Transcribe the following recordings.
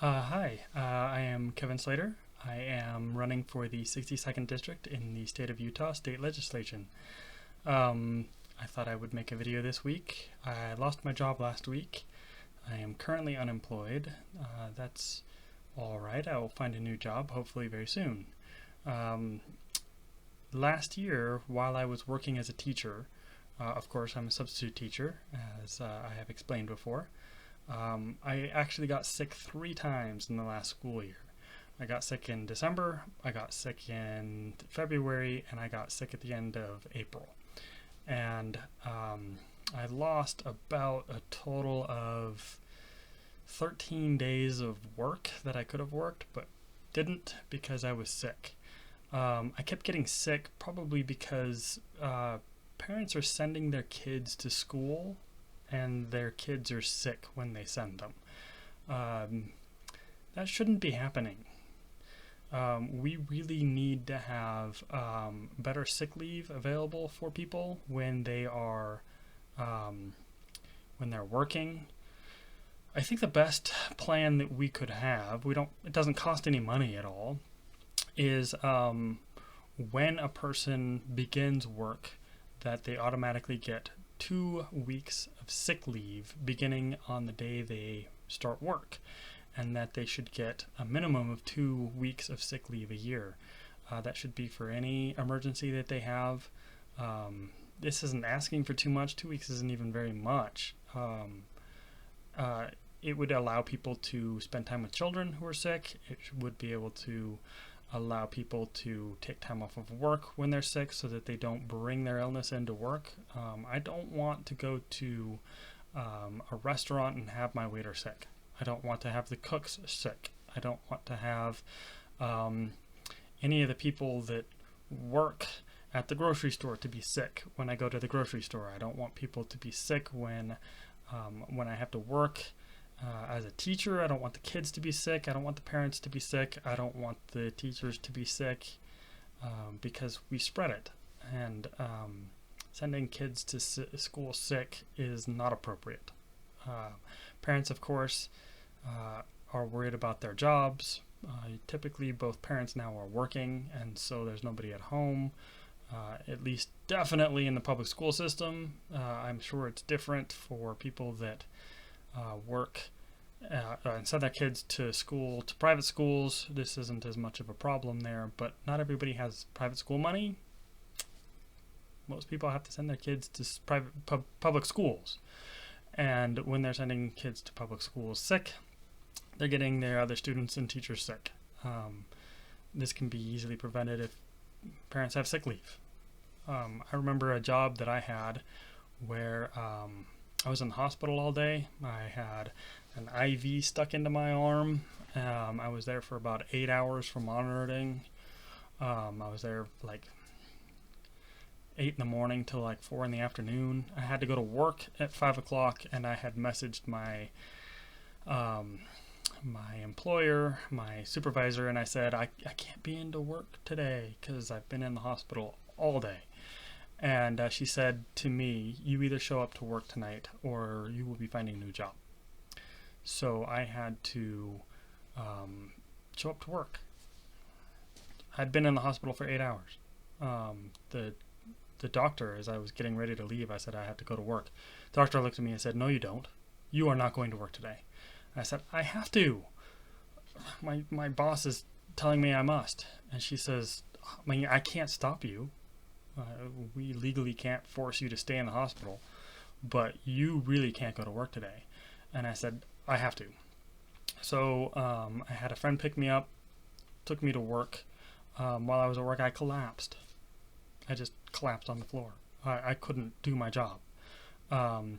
Hi, I am Kevin Slater. I am running for the 62nd District in the state of Utah State Legislation. Um, I thought I would make a video this week. I lost my job last week. I am currently unemployed. That's all right. I will find a new job hopefully very soon. Um, Last year, while I was working as a teacher, of course, I'm a substitute teacher, as I have explained before. I actually got sick 3 times in the last school year. I got sick in December, I got sick in February, and I got sick at the end of April. And I lost about a total of 13 days of work that I could have worked, but didn't because I was sick. I kept getting sick probably because parents are sending their kids to school and their kids are sick when they send them. Um, that shouldn't be happening. We really need to have better sick leave available for people um, when they're working. I think the best plan that we could have, it doesn't cost any money at all, is when a person begins work, that they automatically get 2 weeks of sick leave beginning on the day they start work, and that they should get a minimum of 2 weeks of sick leave a year. That should be for any emergency that they have. This isn't asking for too much. 2 weeks isn't even very much. Uh, it would allow people to spend time with children who are sick. It would be able to allow people to take time off of work when they're sick so that they don't bring their illness into work. I don't want to go to a restaurant and have my waiter sick. I don't want to have the cooks sick. I don't want to have um, any of the people that work at the grocery store to be sick when I go to the grocery store. I don't want people to be sick when I have to work as a teacher. I don't want the kids to be sick. I don't want the parents to be sick. I don't want the teachers to be sick because we spread it. And sending kids to school sick is not appropriate. Parents, of course, are worried about their jobs. Typically, both parents now are working, and so there's nobody at home. At least, definitely in the public school system. I'm sure it's different for people that work and send their kids to school, to private schools. This isn't as much of a problem there, but not everybody has private school money. Most people have to send their kids to public schools, and when they're sending kids to public schools sick, they're getting their other students and teachers sick. This can be easily prevented if parents have sick leave. I remember a job that I had where I was in the hospital all day. I had an IV stuck into my arm. I was there for about 8 hours for monitoring. I was there like 8 in the morning till like 4 in the afternoon. I had to go to work at 5 o'clock, and I had messaged my employer, my supervisor, and I said, I can't be into work today because I've been in the hospital all day. And she said to me, you either show up to work tonight or you will be finding a new job. So I had to show up to work. I'd been in the hospital for 8 hours. The doctor, as I was getting ready to leave, I said I had to go to work. The doctor looked at me and said, no, you don't. You are not going to work today. I said, I have to. My boss is telling me I must. And she says, I can't stop you. We legally can't force you to stay in the hospital, but you really can't go to work today. And I said, I have to. So I had a friend pick me up, took me to work. While I was at work, I collapsed. I just collapsed on the floor. I couldn't do my job. Um,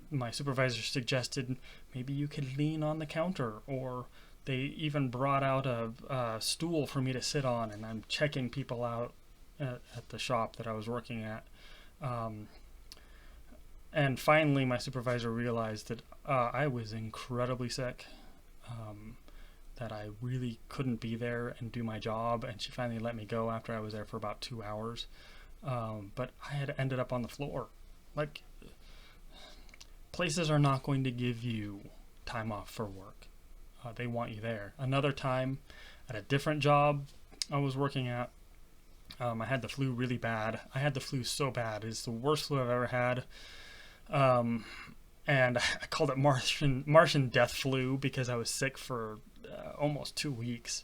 my supervisor suggested maybe you could lean on the counter, or they even brought out a stool for me to sit on, and I'm checking people out at the shop that I was working at. And finally, my supervisor realized that I was incredibly sick, that I really couldn't be there and do my job, and she finally let me go after I was there for about 2 hours. But I had ended up on the floor. Like, places are not going to give you time off for work. they want you there. Another time, at a different job I was working at, I had the flu really bad. I had the flu so bad. It's the worst flu I've ever had. Um, and I called it Martian death flu because I was sick for almost 2 weeks.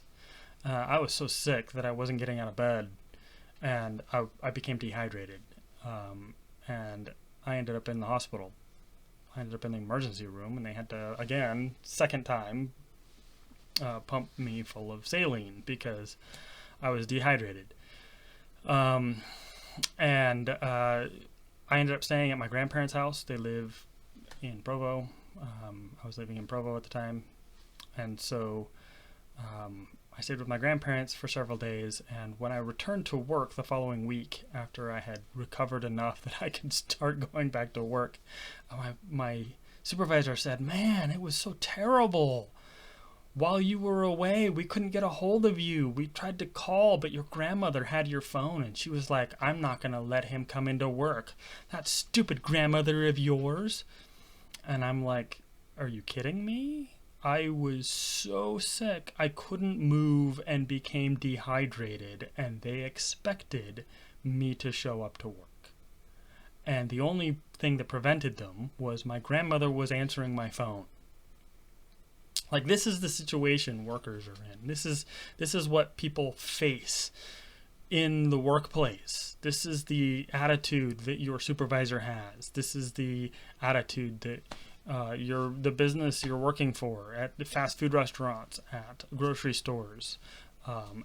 I was so sick that I wasn't getting out of bed, and I became dehydrated. And I ended up in the hospital. I ended up in the emergency room, and they had to, again, second time, pump me full of saline because I was dehydrated. And I ended up staying at my grandparents' house. They live in Provo. I was living in Provo at the time. And so I stayed with my grandparents for several days. And when I returned to work the following week, after I had recovered enough that I could start going back to work, my supervisor said, "Man, it was so terrible. While you were away, we couldn't get a hold of you. We tried to call, but your grandmother had your phone." And she was like, "I'm not going to let him come into work. That stupid grandmother of yours." And I'm like, "Are you kidding me? I was so sick. I couldn't move and became dehydrated. And they expected me to show up to work. And the only thing that prevented them was my grandmother was answering my phone." Like, this is the situation workers are in. This is what people face in the workplace. This is the attitude that your supervisor has. This is the attitude that the business you're working for, at the fast food restaurants, at grocery stores,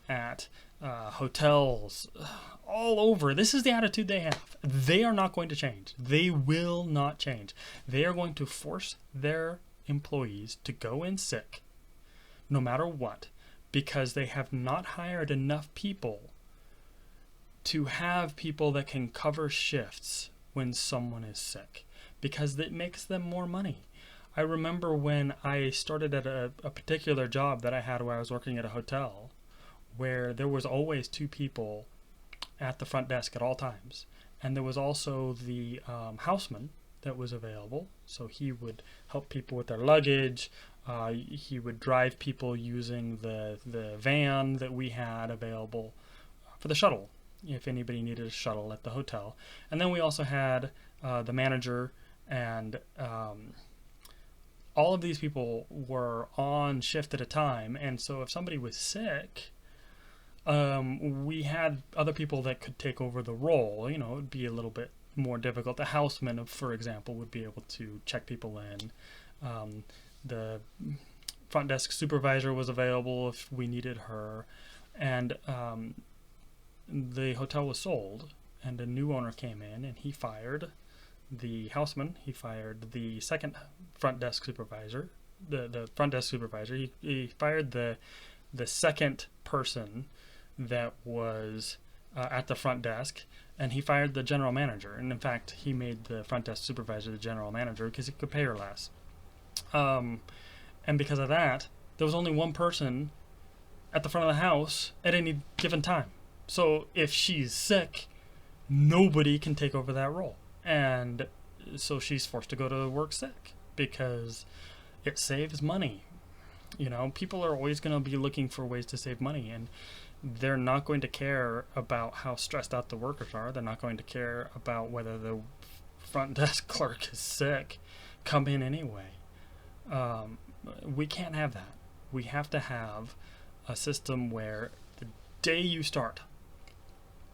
at hotels, all over. This is the attitude they have. They are not going to change. They will not change. They are going to force their employees to go in sick no matter what, because they have not hired enough people to have people that can cover shifts when someone is sick, because it makes them more money. I remember when I started at a particular job that I had where I was working at a hotel, where there was always 2 people at the front desk at all times, and there was also the houseman that was available. So he would help people with their luggage. He would drive people using the van that we had available for the shuttle, if anybody needed a shuttle at the hotel. And then we also had the manager, and all of these people were on shift at a time. And so if somebody was sick, we had other people that could take over the role. You know, it would be a little bit more difficult. The houseman, for example, would be able to check people in. The front desk supervisor was available if we needed her. And the hotel was sold, and a new owner came in, and he fired the houseman. He fired the second front desk supervisor, the front desk supervisor. He fired the second person that was at the front desk, and he fired the general manager. And in fact, he made the front desk supervisor the general manager because he could pay her less. And because of that, there was only one person at the front of the house at any given time. So if she's sick, nobody can take over that role. And so she's forced to go to work sick because it saves money. You know, people are always going to be looking for ways to save money, and they're not going to care about how stressed out the workers are. They're not going to care about whether the front desk clerk is sick. Come in anyway. We can't have that. We have to have a system where the day you start,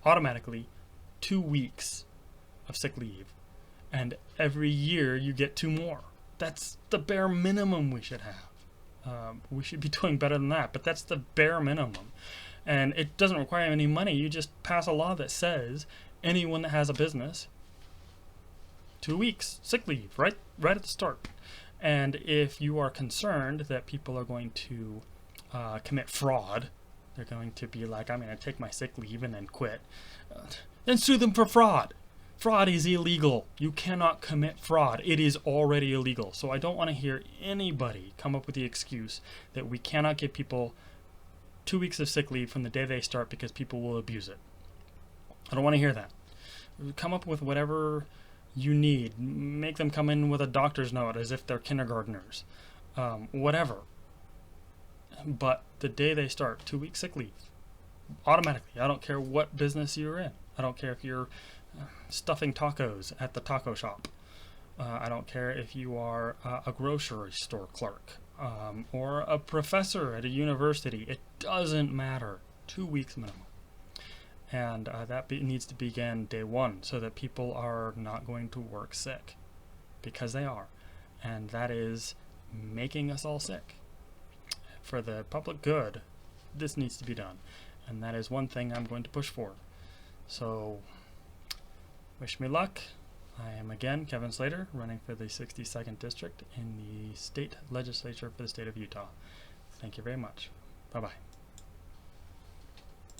automatically 2 weeks of sick leave, and every year you get 2 more. That's the bare minimum we should have. We should be doing better than that, but that's the bare minimum. And it doesn't require any money. You just pass a law that says anyone that has a business, 2 weeks sick leave, right at the start. And if you are concerned that people are going to commit fraud, they're going to be like, "I'm going to take my sick leave and then quit," then sue them for fraud. Fraud is illegal. You cannot commit fraud. It is already illegal. So I don't want to hear anybody come up with the excuse that we cannot give people 2 weeks of sick leave from the day they start because people will abuse it. I don't want to hear that. Come up with whatever you need. Make them come in with a doctor's note as if they're kindergartners. Whatever. but the day they start 2 weeks sick leave, automatically, I don't care what business you're in. I don't care if you're stuffing tacos at the taco shop. I don't care if you are a grocery store clerk or a professor at a university. It doesn't matter. 2 weeks minimum. And needs to begin day one so that people are not going to work sick, because they are. And that is making us all sick. For the public good, this needs to be done. And that is one thing I'm going to push for. So, wish me luck. I am again Kevin Slater, running for the 62nd District in the state legislature for the state of Utah. Thank you very much. Bye-bye.